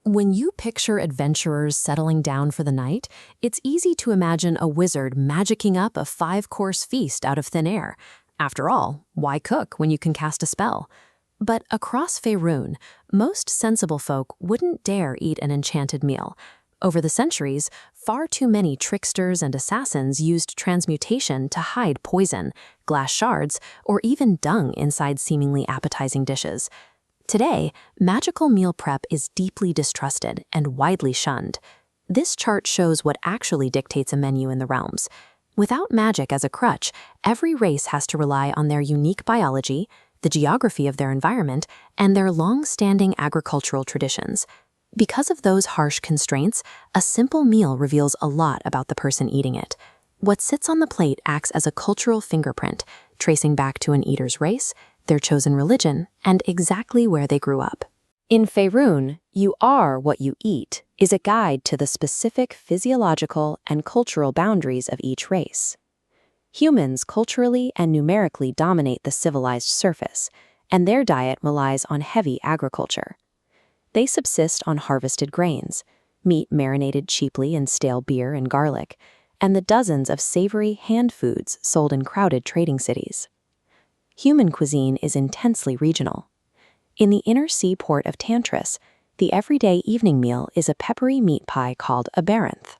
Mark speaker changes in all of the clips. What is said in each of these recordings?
Speaker 1: When you picture adventurers settling down for the night, it's easy to imagine a wizard magicking up a five-course feast out of thin air. After all, why cook when you can cast a spell? But across Faerun, most sensible folk wouldn't dare eat an enchanted meal. Over the centuries, far too many tricksters and assassins used transmutation to hide poison, glass shards, or even dung inside seemingly appetizing dishes. Today, magical meal prep is deeply distrusted and widely shunned. This chart shows what actually dictates a menu in the realms. Without magic as a crutch, every race has to rely on their unique biology, the geography of their environment, and their long-standing agricultural traditions. Because of those harsh constraints, a simple meal reveals a lot about the person eating it. What sits on the plate acts as a cultural fingerprint, tracing back to an eater's race, their chosen religion, and exactly where they grew up. In Faerun, "You are what you eat" is a guide to the specific physiological and cultural boundaries of each race. Humans culturally and numerically dominate the civilized surface, and their diet relies on heavy agriculture. They subsist on harvested grains, meat marinated cheaply in stale beer and garlic, and the dozens of savory hand foods sold in crowded trading cities. Human cuisine is intensely regional. In the inner sea port of Tantris, the everyday evening meal is a peppery meat pie called a baranth.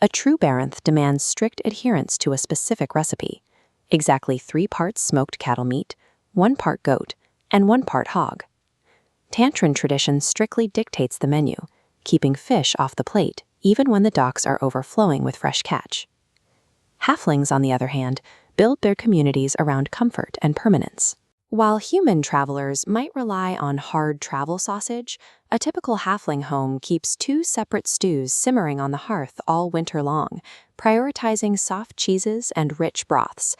Speaker 1: A true baranth demands strict adherence to a specific recipe, exactly 3 parts smoked cattle meat, 1 part goat, and 1 part hog. Tantran tradition strictly dictates the menu, keeping fish off the plate even when the docks are overflowing with fresh catch. Halflings, on the other hand, build their communities around comfort and permanence. While human travelers might rely on hard travel sausage, a typical halfling home keeps 2 separate stews simmering on the hearth all winter long, prioritizing soft cheeses and rich broths.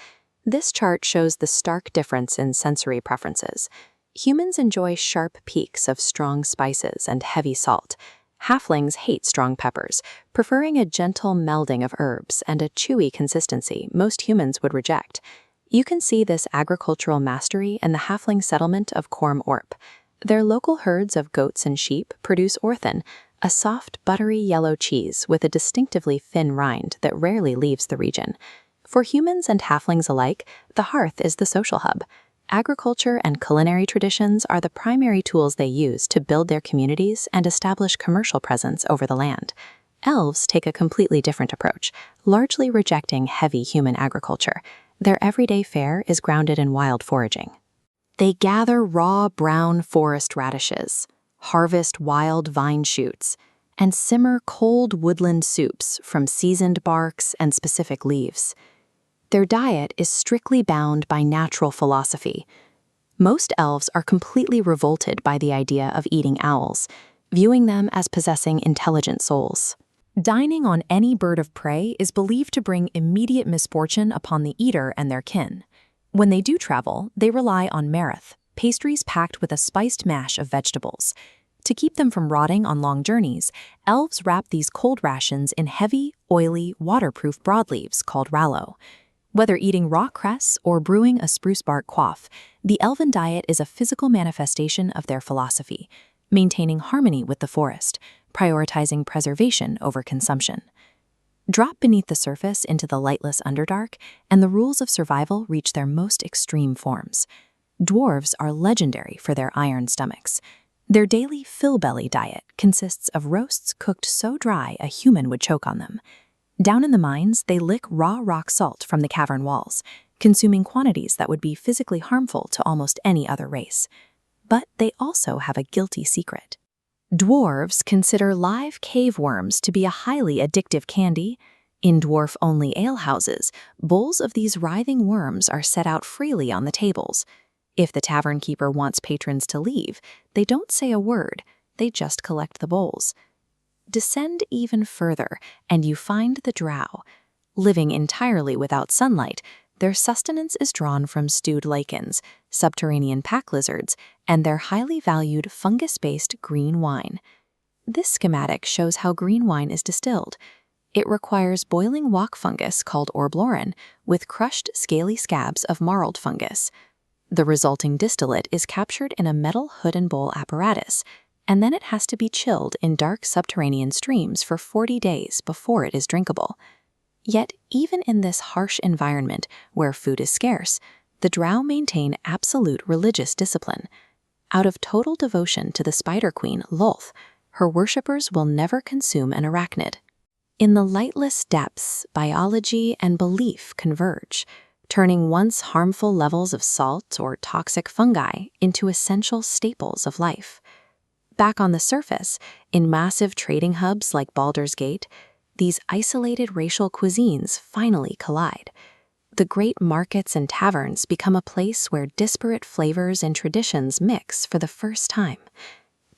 Speaker 1: This chart shows the stark difference in sensory preferences. Humans enjoy sharp peaks of strong spices and heavy salt. Halflings hate strong peppers, preferring a gentle melding of herbs and a chewy consistency most humans would reject. You can see this agricultural mastery in the halfling settlement of Corm Orp. Their local herds of goats and sheep produce orthan, a soft, buttery yellow cheese with a distinctively thin rind that rarely leaves the region. For humans and halflings alike, the hearth is the social hub. Agriculture and culinary traditions are the primary tools they use to build their communities and establish commercial presence over the land. Elves take a completely different approach, largely rejecting heavy human agriculture. Their everyday fare is grounded in wild foraging. They gather raw brown forest radishes, harvest wild vine shoots, and simmer cold woodland soups from seasoned barks and specific leaves. Their diet is strictly bound by natural philosophy. Most elves are completely revolted by the idea of eating owls, viewing them as possessing intelligent souls. Dining on any bird of prey is believed to bring immediate misfortune upon the eater and their kin. When they do travel, they rely on merith, pastries packed with a spiced mash of vegetables. To keep them from rotting on long journeys, elves wrap these cold rations in heavy, oily, waterproof broadleaves called rallow. Whether eating raw cress or brewing a spruce bark quaff, the elven diet is a physical manifestation of their philosophy, maintaining harmony with the forest, prioritizing preservation over consumption. Drop beneath the surface into the lightless Underdark, and the rules of survival reach their most extreme forms. Dwarves are legendary for their iron stomachs. Their daily fill-belly diet consists of roasts cooked so dry a human would choke on them. Down in the mines, they lick raw rock salt from the cavern walls, consuming quantities that would be physically harmful to almost any other race. But they also have a guilty secret. Dwarves consider live cave worms to be a highly addictive candy. In dwarf-only alehouses, bowls of these writhing worms are set out freely on the tables. If the tavern keeper wants patrons to leave, they don't say a word, they just collect the bowls. Descend even further, and you find the drow. Living entirely without sunlight, their sustenance is drawn from stewed lichens, subterranean pack lizards, and their highly valued fungus-based green wine. This schematic shows how green wine is distilled. It requires boiling wok fungus called orblorin with crushed scaly scabs of marled fungus. The resulting distillate is captured in a metal hood and bowl apparatus, and then it has to be chilled in dark subterranean streams for 40 days before it is drinkable. Yet, even in this harsh environment where food is scarce, the drow maintain absolute religious discipline. Out of total devotion to the spider queen, Lolth, her worshippers will never consume an arachnid. In the lightless depths, biology and belief converge, turning once harmful levels of salt or toxic fungi into essential staples of life. Back on the surface, in massive trading hubs like Baldur's Gate, these isolated racial cuisines finally collide. The great markets and taverns become a place where disparate flavors and traditions mix for the first time.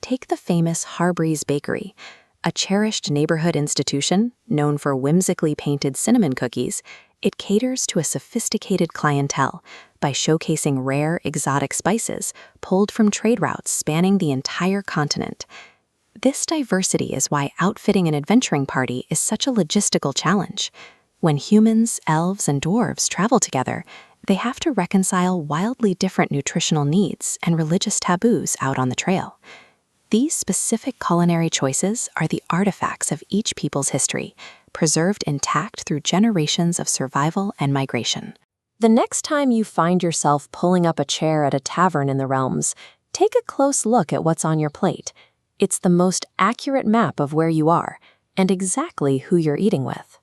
Speaker 1: Take the famous Harbreeze Bakery, a cherished neighborhood institution known for whimsically painted cinnamon cookies. It caters to a sophisticated clientele by showcasing rare, exotic spices pulled from trade routes spanning the entire continent. This diversity is why outfitting an adventuring party is such a logistical challenge. When humans, elves, and dwarves travel together, they have to reconcile wildly different nutritional needs and religious taboos out on the trail. These specific culinary choices are the artifacts of each people's history, preserved intact through generations of survival and migration. The next time you find yourself pulling up a chair at a tavern in the realms, take a close look at what's on your plate. It's the most accurate map of where you are and exactly who you're eating with.